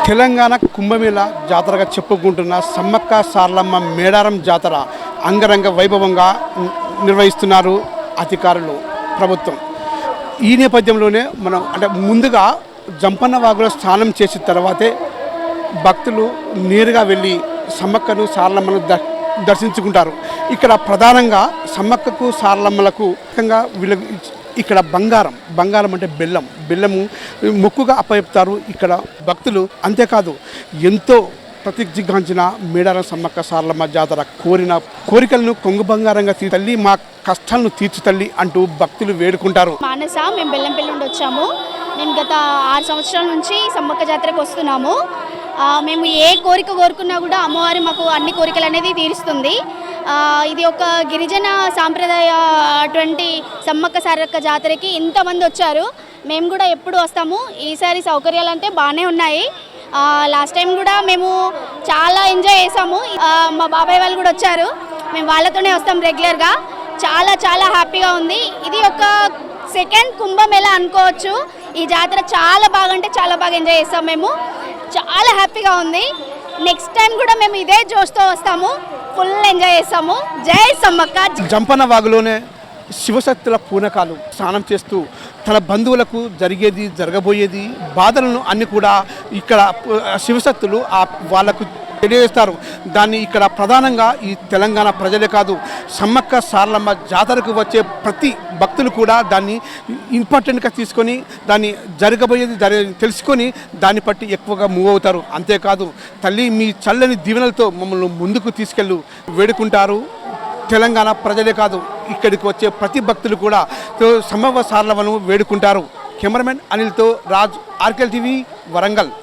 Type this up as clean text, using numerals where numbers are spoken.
తెలంగాణ కుంభమేళ జాతరగా చెప్పుకుంటున్న సమ్మక్క సారలమ్మ మేడారం జాతర అంగరంగ వైభవంగా నిర్వహిస్తున్నారు అధికారులు, ప్రభుత్వం. ఈ నేపథ్యంలోనే మనం ముందుగా జంపన్న వాగులో స్నానం చేసిన తర్వాతే భక్తులు నేరుగా వెళ్ళి సమ్మక్కను సారలమ్మను దర్శించుకుంటారు. ఇక్కడ ప్రధానంగా సమ్మక్కకు సారలమ్మలకు ముఖ్యంగా ఇక్కడ బంగారం అంటే బెల్లము మొక్కుగా అప్పచెప్తారు ఇక్కడ భక్తులు. అంతేకాదు ఎంతో ప్రతిజ్ఞాంచిన మేడారం సమ్మక్క సారలమ్మ జాతర కోరిన కోరికలను కొంగు బంగారంగా తల్లి మా కష్టాలను తీర్చు తల్లి అంటూ భక్తులు వేడుకుంటారు. మానస, మేము బెల్లంపల్లి నుండి వచ్చాము. నేను గత 6 సంవత్సరాల నుంచి సమ్మక్క జాతరకు వస్తున్నాము. మేము ఏ కోరిక కోరుకున్నా కూడా అమ్మవారి మాకు అన్ని కోరికలు అనేది తీరుస్తుంది. ఇది ఒక గిరిజన సాంప్రదాయ అటువంటి సమ్మక్క సారక్క జాతరకి ఇంతమంది వచ్చారు. మేము కూడా ఎప్పుడు వస్తాము. ఈసారి సౌకర్యాలు అంటే బాగానే ఉన్నాయి. లాస్ట్ టైం కూడా మేము చాలా ఎంజాయ్ చేసాము. మా బాబాయ్ వాళ్ళు కూడా వచ్చారు. మేము వాళ్ళతోనే వస్తాం రెగ్యులర్గా. చాలా చాలా హ్యాపీగా ఉంది. ఇది ఒక సెకండ్ కుంభమేళ అనుకోవచ్చు. ఈ జాతర చాలా బాగా అంటే చాలా బాగా ఎంజాయ్ చేస్తాం. మేము చాలా హ్యాపీగా ఉంది. నెక్స్ట్ టైం కూడా మేము ఇదే జోష్తో వస్తాము, ఫుల్ ఎంజాయ్ చేస్తాము. జై సమ్మక్క. జంపన్న వాగులోనే శివశక్తుల పూనకాలు స్నానం చేస్తూ తన బంధువులకు జరగబోయేది బాధలను అన్ని కూడా ఇక్కడ శివశక్తులు వాళ్ళకు తెలియజేస్తారు. దాన్ని ఇక్కడ ప్రధానంగా ఈ తెలంగాణ ప్రజలే కాదు, సమ్మక్క సారలమ్మ జాతరకు వచ్చే ప్రతి భక్తులు కూడా దాన్ని ఇంపార్టెంట్గా తీసుకొని దాన్ని జరగబోయేది తెలుసుకొని దాన్ని బట్టి ఎక్కువగా మూవ్ అవుతారు. అంతేకాదు తల్లి మీ చల్లని దీవెనలతో మమ్మల్ని ముందుకు తీసుకెళ్ళు వేడుకుంటారు. తెలంగాణ ప్రజలే కాదు, ఇక్కడికి వచ్చే ప్రతి భక్తులు కూడా సమ్మక్క సారలమ్మను వేడుకుంటారు. Cameraman అనిల్తో Raj, ఆర్కెల్ TV, Warangal.